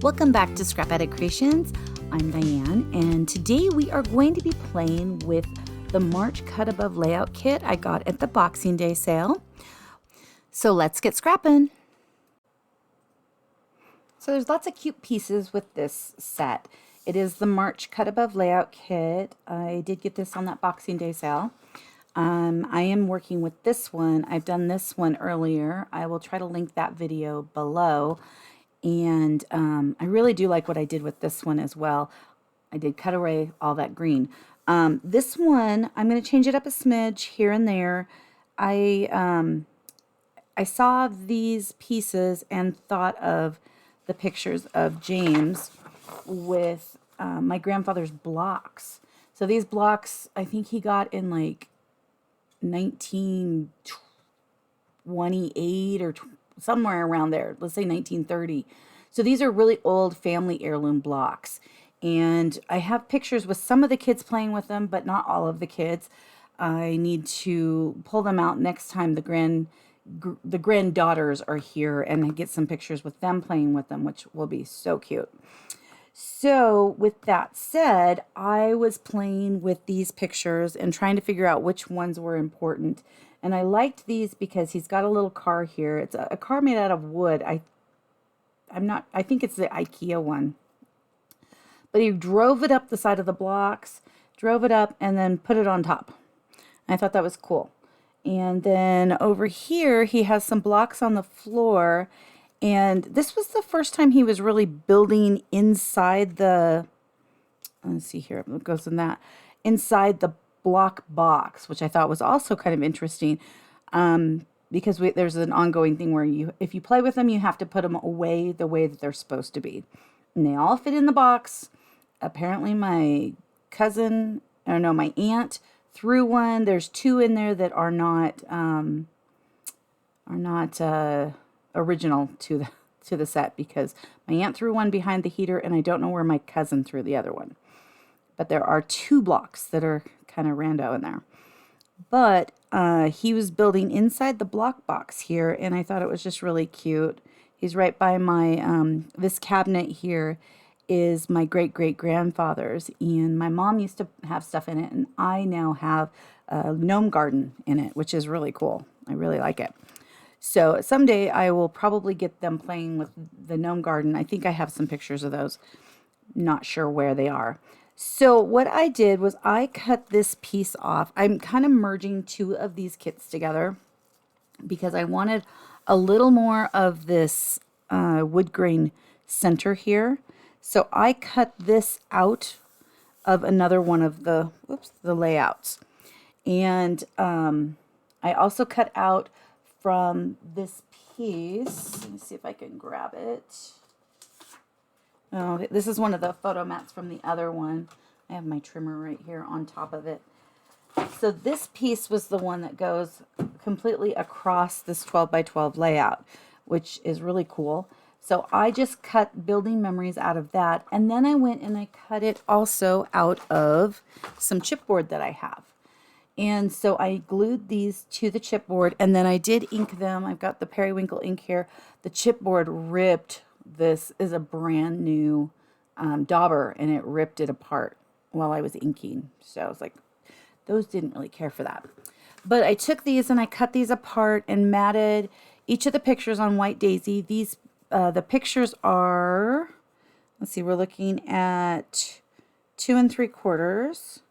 Welcome back to Scrap Attic Creations. I'm Diane, and today we are going to be playing with the March Cut Above Layout Kit I got at the Boxing Day sale. So let's get scrapping. So there's lots of cute pieces with this set. It is the March Cut Above Layout Kit. I did get this on that Boxing Day sale. I am working with this one. I've done this one earlier. I will try to link that video below. And I really do like what I did with this one as well. I did cut away all that green. This one, I'm going to change it up a smidge here and there. I saw these pieces and thought of the pictures of James with my grandfather's blocks. So these blocks, I think he got in like 1928 or somewhere around there, let's say 1930. So these are really old family heirloom blocks. And I have pictures with some of the kids playing with them, but not all of the kids. I need to pull them out next time the granddaughters are here and get some pictures with them playing with them, which will be so cute. So with that said, I was playing with these pictures and trying to figure out which ones were important. And I liked these because he's got a little car here. It's a car made out of wood. I think it's the IKEA one. But he drove it up the side of the blocks, drove it up, and then put it on top. I thought that was cool. And then over here, he has some blocks on the floor. And this was the first time he was really building inside the, let's see here, what goes in that, inside the block box, which I thought was also kind of interesting, because there's an ongoing thing where if you play with them, you have to put them away the way that they're supposed to be. And they all fit in the box. Apparently my aunt threw one. There's two in there that are not original to the set, because my aunt threw one behind the heater and I don't know where my cousin threw the other one. But there are two blocks that are kind of rando in there. But he was building inside the block box here, and I thought it was just really cute. He's right by my, this cabinet here is my great-great-grandfather's, and my mom used to have stuff in it, and I now have a gnome garden in it, which is really cool. I really like it. So someday I will probably get them playing with the gnome garden. I think I have some pictures of those. Not sure where they are. So what I did was I cut this piece off. I'm kind of merging two of these kits together because I wanted a little more of this wood grain center here. So I cut this out of another one of the layouts. And I also cut out from this piece. Let me see if I can grab it. Oh, this is one of the photo mats from the other one. I have my trimmer right here on top of it. So this piece was the one that goes completely across this 12 by 12 layout, which is really cool. So I just cut building memories out of that. And then I went and I cut it also out of some chipboard that I have. And so I glued these to the chipboard, and then I did ink them. I've got the Periwinkle ink here. The chipboard ripped. This is a brand new dauber, and it ripped it apart while I was inking. So I was like, those didn't really care for that. But I took these and I cut these apart and matted each of the pictures on white daisy. These, the pictures are, let's see, we're looking at 2 3/4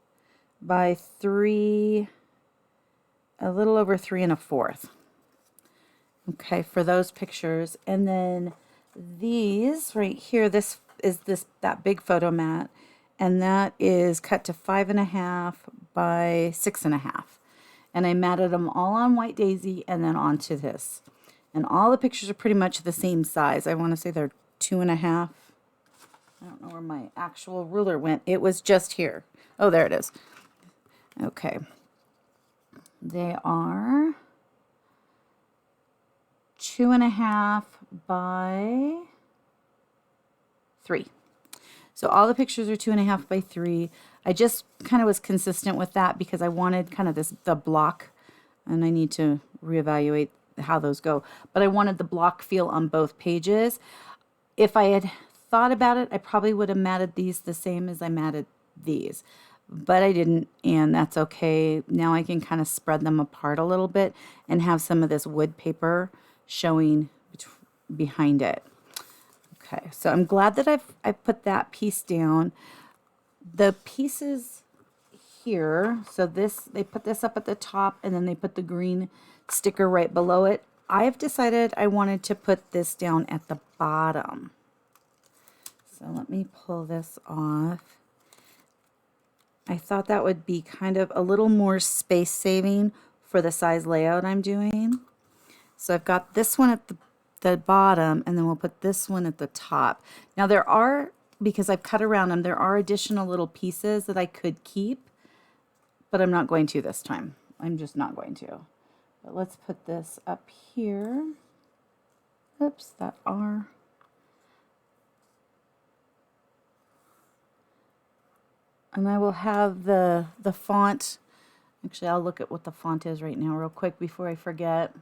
by 3, a little over 3 1/4. Okay, for those pictures. And then these right here, this is that big photo mat, and that is cut to 5 1/2 by 6 1/2. And I matted them all on white daisy and then onto this. And all the pictures are pretty much the same size. I want to say they're 2 1/2. I don't know where my actual ruler went. It was just here. Oh, there it is. Okay. They are 2 1/2 by 3. So all the pictures are 2 1/2 by 3. I just kind of was consistent with that because I wanted kind of the block, and I need to reevaluate how those go. But I wanted the block feel on both pages. If I had thought about it, I probably would have matted these the same as I matted these, but I didn't, and that's okay. Now I can kind of spread them apart a little bit and have some of this wood paper showing behind it. Okay, so I'm glad that I put that piece down. The pieces here, so this, they put this up at the top and then they put the green sticker right below it. I've decided I wanted to put this down at the bottom. So let me pull this off. I thought that would be kind of a little more space saving for the size layout I'm doing. So I've got this one at the bottom, and then we'll put this one at the top. Now there are, because I've cut around them, there are additional little pieces that I could keep, but I'm not going to this time. I'm just not going to. But let's put this up here. Oops, that R. And I will have the font. Actually, I'll look at what the font is right now real quick before I forget.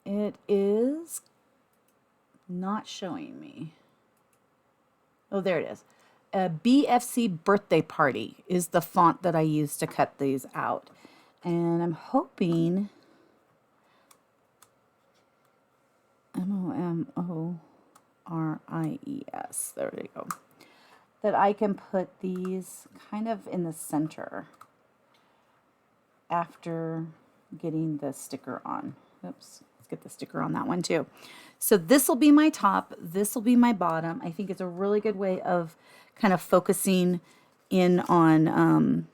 It is not showing me. Oh, there it is. BFC Birthday Party is the font that I use to cut these out. And I'm hoping MOMORIES, there we go, that I can put these kind of in the center after getting the sticker on. Oops, let's get the sticker on that one too. So this will be my top, this will be my bottom. I think it's a really good way of kind of focusing in on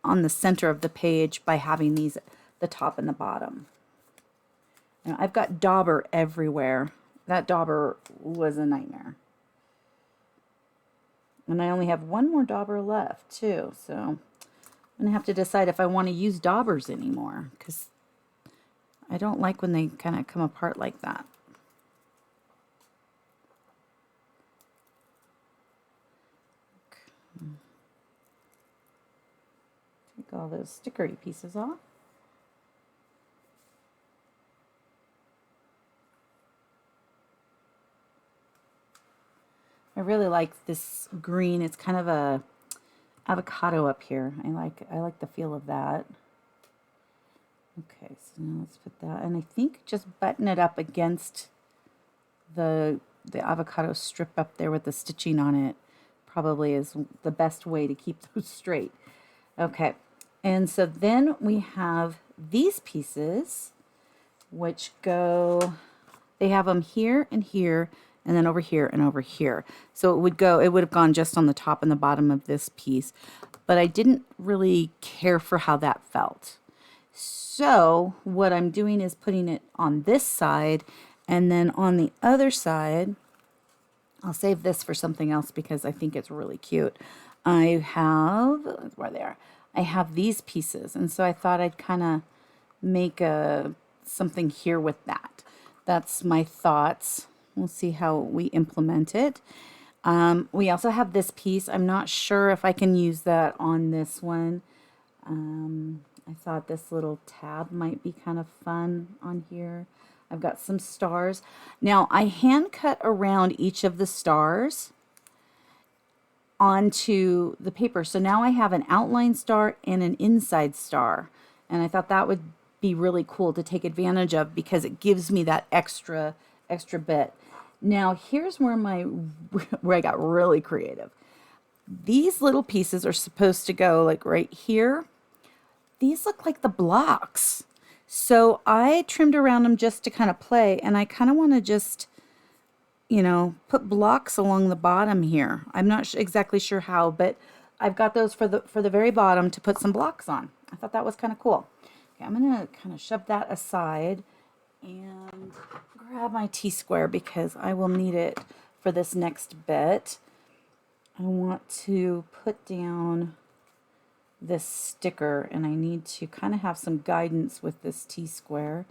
the center of the page by having these, the top and the bottom. Now, I've got dauber everywhere. That dauber was a nightmare. And I only have one more dauber left too, so I'm gonna have to decide if I want to use daubers anymore, because I don't like when they kind of come apart like that. Okay. Take all those stickery pieces off. I really like this green. It's kind of a avocado up here. I like the feel of that. Okay, so now let's put that, and I think just button it up against the avocado strip up there with the stitching on it probably is the best way to keep those straight. Okay, and so then we have these pieces, which go, they have them here and here, and then over here and over here. So it would have gone just on the top and the bottom of this piece, but I didn't really care for how that felt. So what I'm doing is putting it on this side, and then on the other side, I'll save this for something else because I think it's really cute. I have, where they are, I have these pieces, and so I thought I'd kind of make something here with that. That's my thoughts. We'll see how we implement it. We also have this piece. I'm not sure if I can use that on this one. I thought this little tab might be kind of fun on here. I've got some stars. Now, I hand cut around each of the stars onto the paper. So now I have an outline star and an inside star. And I thought that would be really cool to take advantage of because it gives me that extra bit. Now, here's where I got really creative. These little pieces are supposed to go like right here. These look like the blocks. So I trimmed around them just to kind of play, and I kind of want to just, you know, put blocks along the bottom here. I'm not exactly sure how, but I've got those for the very bottom to put some blocks on. I thought that was kind of cool. Okay, I'm going to kind of shove that aside and grab my T-square because I will need it for this next bit. I want to put down this sticker, and I need to kind of have some guidance with this T-square.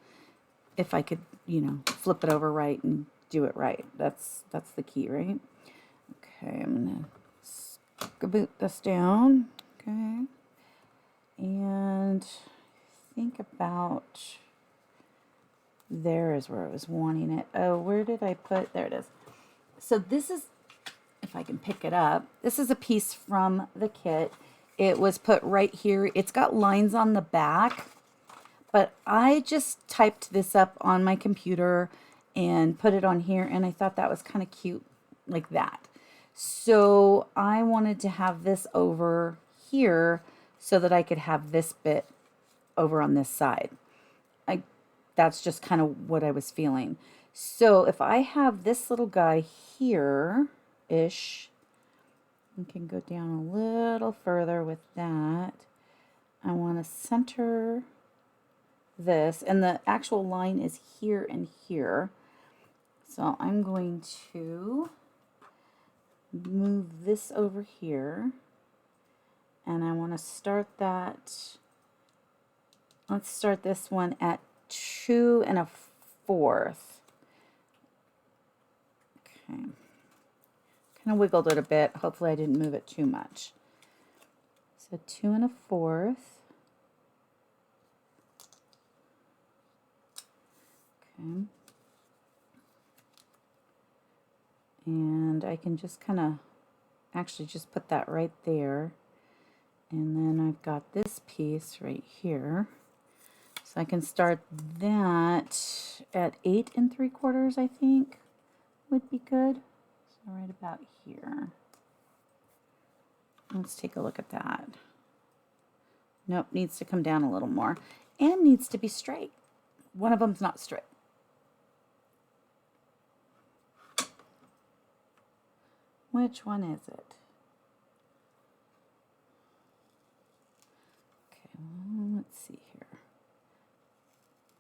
If I could, you know, flip it over right and do it right. That's the key, right? Okay, I'm gonna scoot this down. Okay, and think about, there is where I was wanting it. Oh, where did I put, there it is. So this is, if I can pick it up, this is a piece from the kit. It was put right here. It's got lines on the back, but I just typed this up on my computer and put it on here, and I thought that was kind of cute like that. So I wanted to have this over here so that I could have this bit over on this side. That's just kind of what I was feeling. So if I have this little guy here-ish, I can go down a little further with that. I want to center this, and the actual line is here and here. So I'm going to move this over here, and I want to start that. Let's start this one at 2 1/4. Okay. Kind of wiggled it a bit. Hopefully I didn't move it too much. So 2 1/4. Okay. And I can just kind of actually just put that right there. And then I've got this piece right here. So I can start that at 8 3/4, I think would be good. So right about here. Let's take a look at that. Nope, needs to come down a little more. And needs to be straight. One of them's not straight. Which one is it? Okay, well, let's see here.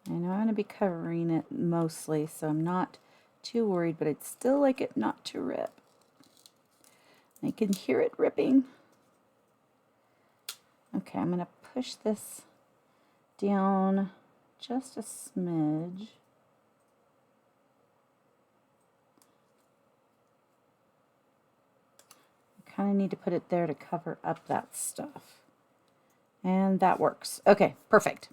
I know I'm going to be covering it mostly, so I'm not too worried, but I'd still like it not to rip. I can hear it ripping. Okay, I'm going to push this down just a smidge. I kind of need to put it there to cover up that stuff. And that works. Okay, perfect.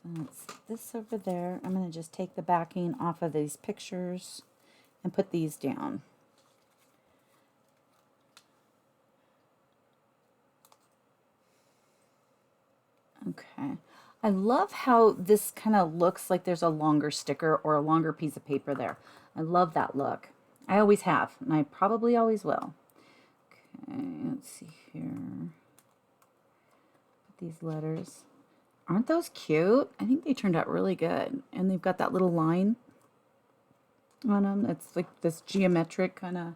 That's this over there. I'm going to just take the backing off of these pictures and put these down. Okay. I love how this kind of looks like there's a longer sticker or a longer piece of paper there. I love that look. I always have, and I probably always will. Okay, let's see here. Put these letters. Aren't those cute? I think they turned out really good. And they've got that little line on them. It's like this geometric kind of.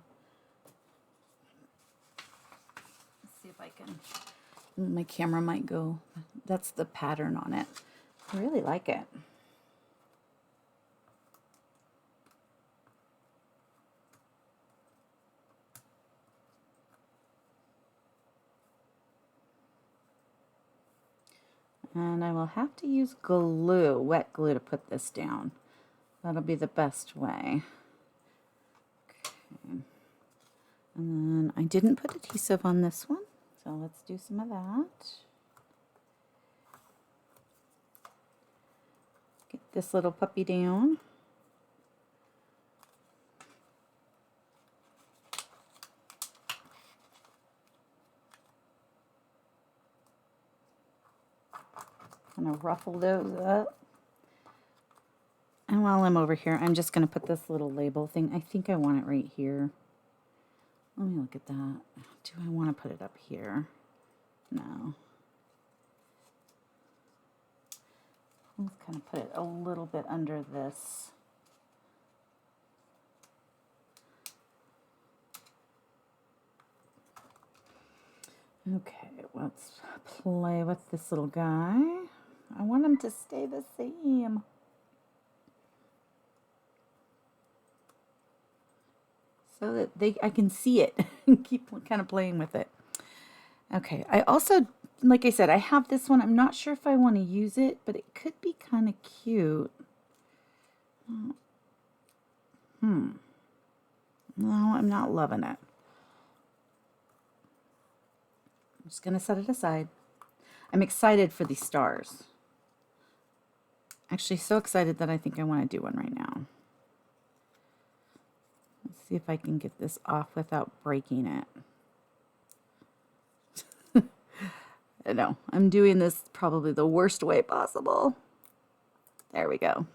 Let's see if I can. My camera might go. That's the pattern on it. I really like it. And I will have to use glue, wet glue, to put this down. That'll be the best way. Okay. And then I didn't put adhesive on this one, so let's do some of that. Get this little puppy down. Kind of ruffle those up. And while I'm over here, I'm just going to put this little label thing. I think I want it right here. Let me look at that. Do I want to put it up here? No. Let's kind of put it a little bit under this. Okay, let's play with this little guy. I want him to stay the same. So that I can see it and keep kind of playing with it. Okay, I also, like I said, I have this one. I'm not sure if I want to use it, but it could be kind of cute. No, I'm not loving it. I'm just going to set it aside. I'm excited for these stars. Actually, so excited that I think I want to do one right now. See if I can get this off without breaking it. I know, I'm doing this probably the worst way possible. There we go.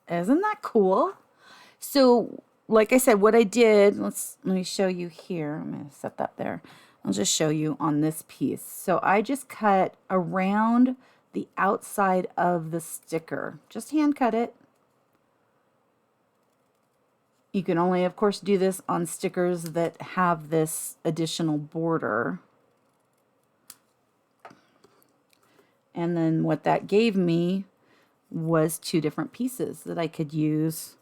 Isn't that cool? So, like I said, what I did, let me show you here. I'm going to set that there. I'll just show you on this piece. So I just cut around the outside of the sticker. Just hand cut it. You can only, of course, do this on stickers that have this additional border. And then what that gave me was 2 different pieces that I could use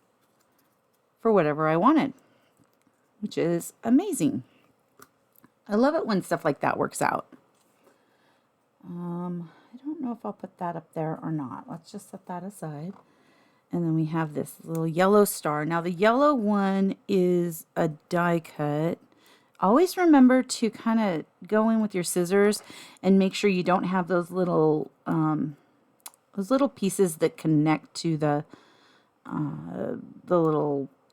for whatever I wanted, which is amazing. I love it when stuff like that works out. I don't know if I'll put that up there or not. Let's just set that aside. And then we have this little yellow star. Now the yellow one is a die cut. Always remember to kind of go in with your scissors and make sure you don't have those little pieces that connect to the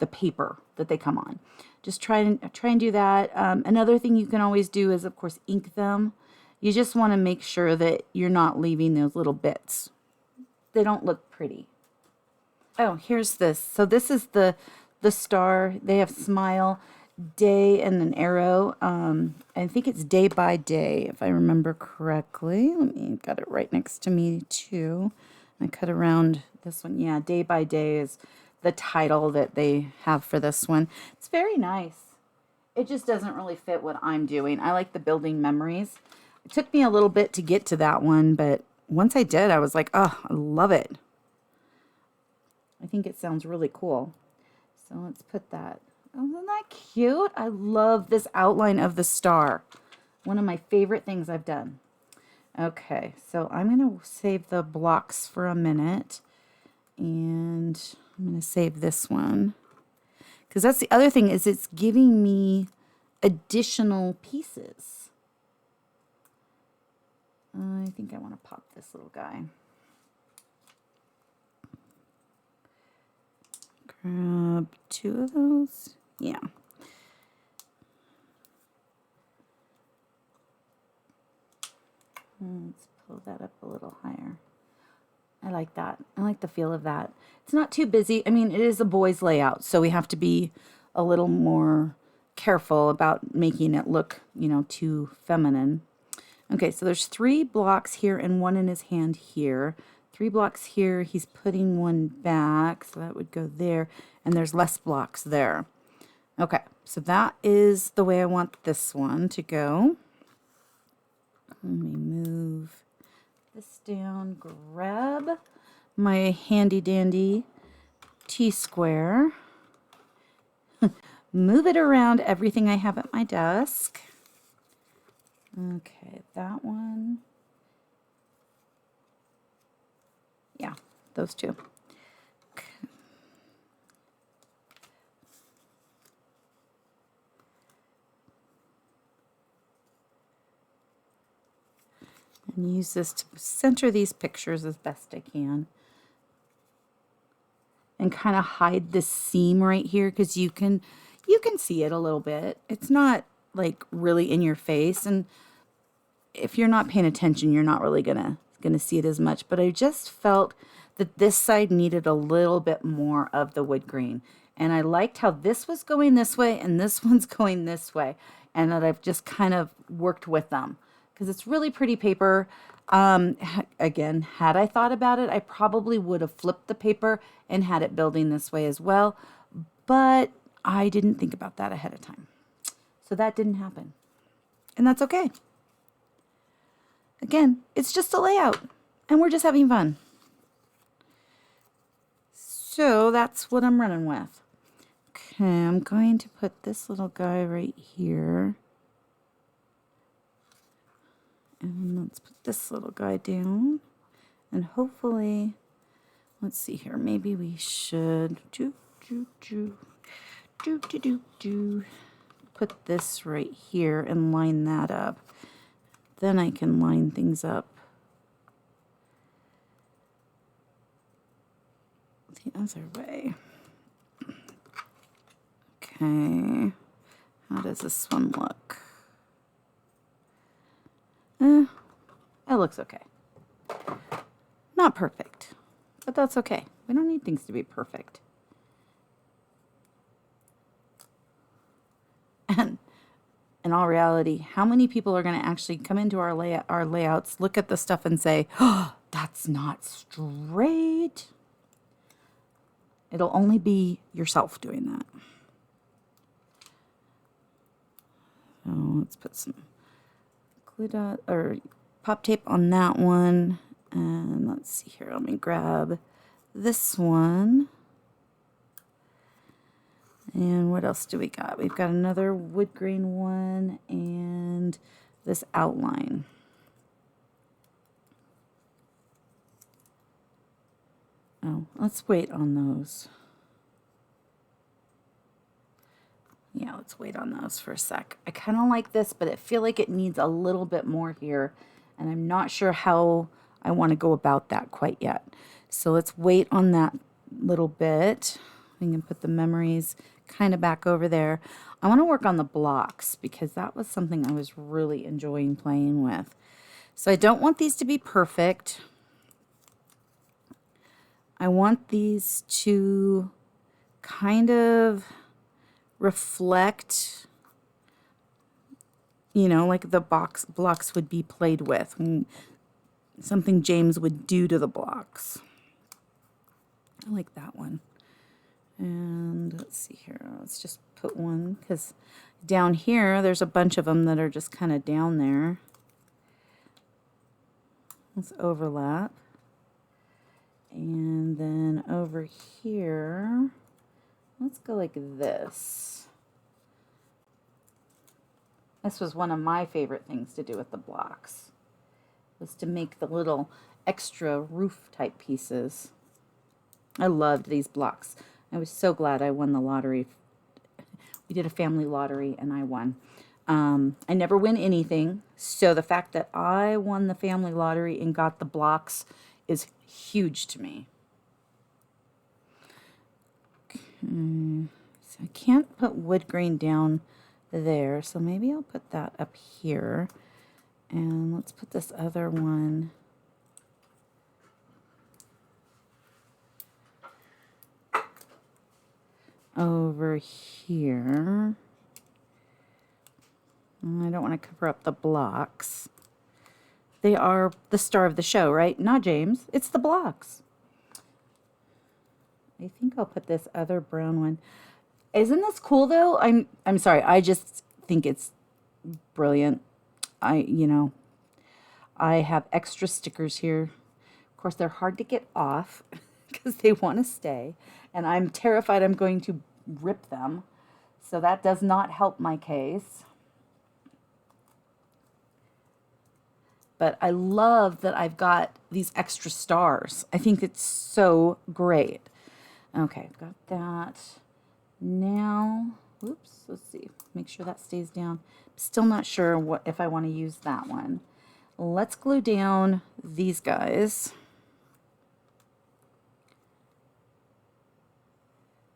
paper that they come on. Just try and do that. Another thing you can always do is, of course, ink them. You just want to make sure that you're not leaving those little bits. They don't look pretty. Oh, here's this. So this is the star. They have smile, day, and an arrow. I think it's day by day, if I remember correctly. Let me got it right next to me too. I cut around this one. Yeah, day by day is the title that they have for this one. It's very nice. It just doesn't really fit what I'm doing. I like the building memories. It took me a little bit to get to that one, but once I did, I was like, oh, I love it. I think it sounds really cool. So let's put that. Oh, isn't that cute? I love this outline of the star. One of my favorite things I've done. Okay, so I'm going to save the blocks for a minute. And I'm going to save this one. Because that's the other thing, is it's giving me additional pieces. I think I want to pop this little guy. Grab 2 of those. Yeah. Let's pull that up a little higher. I like that. I like the feel of that. It's not too busy. I mean, it is a boy's layout, so we have to be a little more careful about making it look, you know, too feminine. Okay, so there's 3 blocks here and 1 in his hand here. 3 blocks here. He's putting 1 back, so that would go there. And there's less blocks there. Okay, so that is the way I want this one to go. Let me move this down, grab my handy dandy T-square, move it around everything I have at my desk. Okay, that one. Yeah, those 2. Okay. And use this to center these pictures as best I can. And kind of hide this seam right here, because you can see it a little bit. It's not like really in your face, and if you're not paying attention, you're not really gonna see it as much. But I just felt that this side needed a little bit more of the wood grain, and I liked how this was going this way and this one's going this way, and that I've just kind of worked with them because it's really pretty paper. Again, had I thought about it, I probably would have flipped the paper and had it building this way as well, but I didn't think about that ahead of time. So that didn't happen, and that's okay. Again, it's just a layout, and we're just having fun. So that's what I'm running with. Okay, I'm going to put this little guy right here. And let's put this little guy down. And hopefully, let's see here, maybe we should put this right here and line that up. Then I can line things up the other way. Okay, how does this one look? It looks okay. Not perfect, but that's okay. We don't need things to be perfect. And in all reality, how many people are going to actually come into our layouts, look at the stuff and say, oh, that's not straight? It'll only be yourself doing that. So let's put some glue dot or pop tape on that one. And let's see here. Let me grab this one. And what else do we got? We've got another wood grain one and this outline. Oh, let's wait on those. Yeah, let's wait on those for a sec. I kind of like this, but I feel like it needs a little bit more here. And I'm not sure how I want to go about that quite yet. So let's wait on that little bit. We can put the memories kind of back over there. I want to work on the blocks because that was something I was really enjoying playing with. So I don't want these to be perfect. I want these to kind of reflect, you know, like the blocks would be played with, something James would do to the blocks. I like that one. And let's see here, let's just put one, because down here there's a bunch of them that are just kind of down there. Let's overlap. And then over here, let's go like this. This was one of my favorite things to do with the blocks, was to make the little extra roof type pieces. I loved these blocks. I was so glad I won the lottery. We did a family lottery and I won. I never win anything, so the fact that I won the family lottery and got the blocks is huge to me. Okay. So I can't put wood grain down there, so maybe I'll put that up here. And let's put this other one over here. I don't want to cover up the blocks. They are the star of the show, right? Not James. It's the blocks. I think I'll put this other brown one. Isn't this cool though? I'm sorry. I just think it's brilliant. I have extra stickers here. Of course, they're hard to get off because they want to stay. And I'm terrified I'm going to rip them. So that does not help my case. But I love that I've got these extra stars. I think it's so great. Okay, I've got that. Now, oops, let's see. Make sure that stays down. Still not sure if I want to use that one. Let's glue down these guys.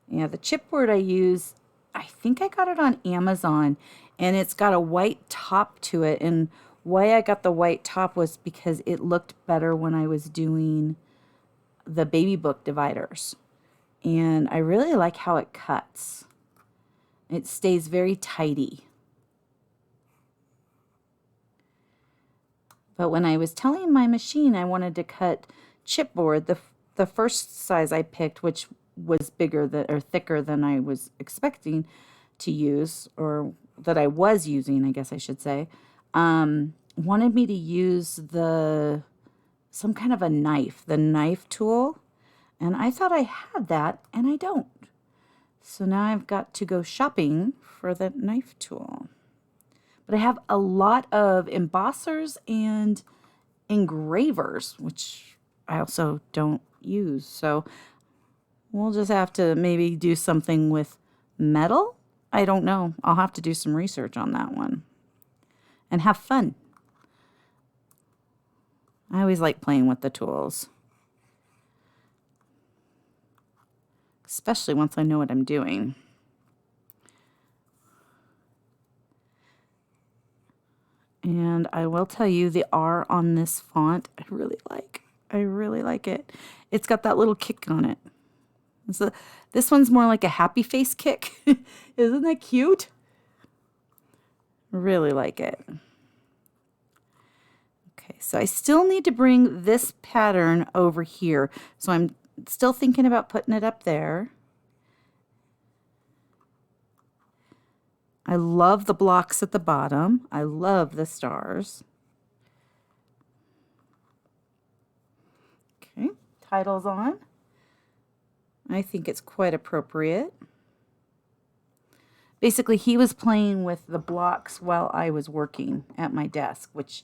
Yeah, the chipboard I use, I think I got it on Amazon, and it's got a white top to it. And why I got the white top was because it looked better when I was doing the baby book dividers. And I really like how it cuts. It stays very tidy. But when I was telling my machine I wanted to cut chipboard, the first size I picked, which was bigger or thicker than I was expecting to use, or that I was using, I guess I should say, wanted me to use some kind of a knife, the knife tool. And I thought I had that, and I don't. So now I've got to go shopping for the knife tool. But I have a lot of embossers and engravers, which I also don't use. So we'll just have to maybe do something with metal. I don't know. I'll have to do some research on that one. And have fun. I always like playing with the tools. especially once I know what I'm doing. And I will tell you, the R on this font, I really like. I really like it. It's got that little kick on it. So this one's more like a happy face kick. Isn't that cute? Really like it. Okay, so I still need to bring this pattern over here. So I'm still thinking about putting it up there. I love the blocks at the bottom. I love the stars. Okay, title's on. I think it's quite appropriate. Basically, he was playing with the blocks while I was working at my desk, which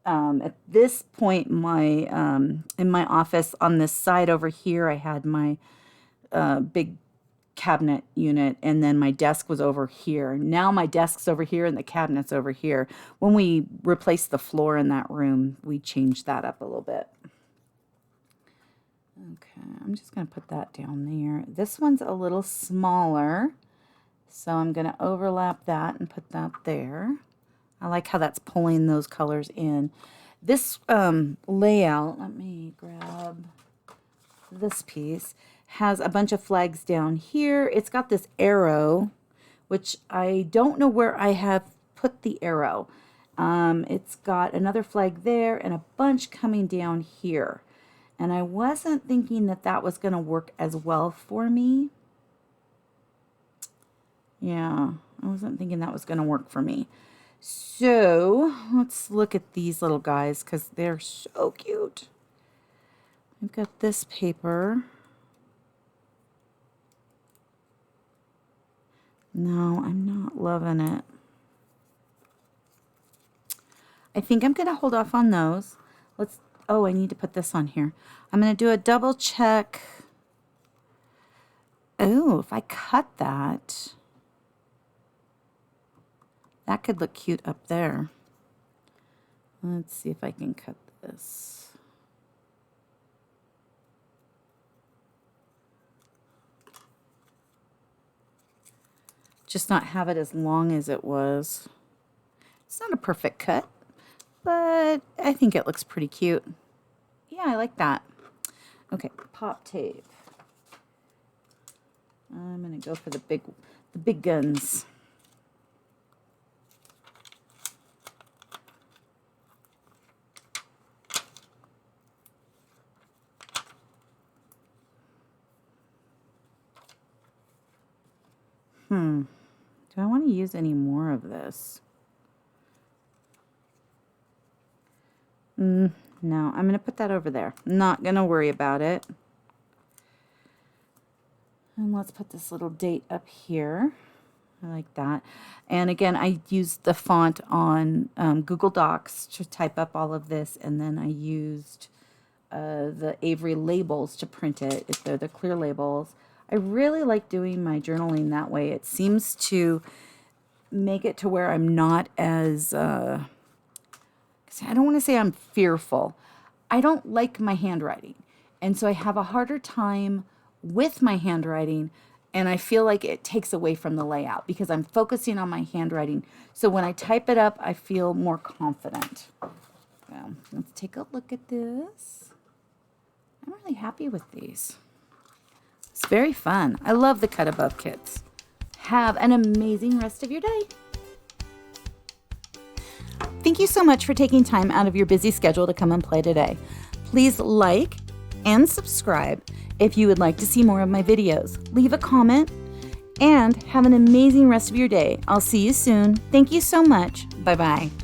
at this point, in my office on this side over here, I had my big cabinet unit, and then my desk was over here. Now my desk's over here and the cabinet's over here. When we replaced the floor in that room, we changed that up a little bit. Okay, I'm just going to put that down there. This one's a little smaller, so I'm going to overlap that and put that there. I like how that's pulling those colors in. This layout, let me grab this piece, has a bunch of flags down here. It's got this arrow, which I don't know where I have put the arrow. It's got another flag there and a bunch coming down here. And I wasn't thinking that that was going to work as well for me. Yeah, I wasn't thinking that was going to work for me. So let's look at these little guys because they're so cute. I've got this paper. No, I'm not loving it. I think I'm going to hold off on those. Oh, I need to put this on here. I'm going to do a double check. Oh, if I cut that, that could look cute up there. Let's see if I can cut this. Just not have it as long as it was. It's not a perfect cut, but I think it looks pretty cute. Yeah, I like that. Okay, pop tape. I'm gonna go for the big guns. Do I want to use any more of this? No, I'm going to put that over there. Not going to worry about it. And let's put this little date up here. I like that. And again, I used the font on Google Docs to type up all of this. And then I used the Avery labels to print it. If they're the clear labels. I really like doing my journaling that way. It seems to make it to where I'm not as, I don't want to say I'm fearful. I don't like my handwriting. And so I have a harder time with my handwriting, and I feel like it takes away from the layout because I'm focusing on my handwriting. So when I type it up, I feel more confident. Well, let's take a look at this. I'm really happy with these. It's very fun. I love the cut above kits. Have an amazing rest of your day. Thank you so much for taking time out of your busy schedule to come and play today. Please like and subscribe if you would like to see more of my videos. Leave a comment and have an amazing rest of your day. I'll see you soon. Thank you so much. Bye-bye.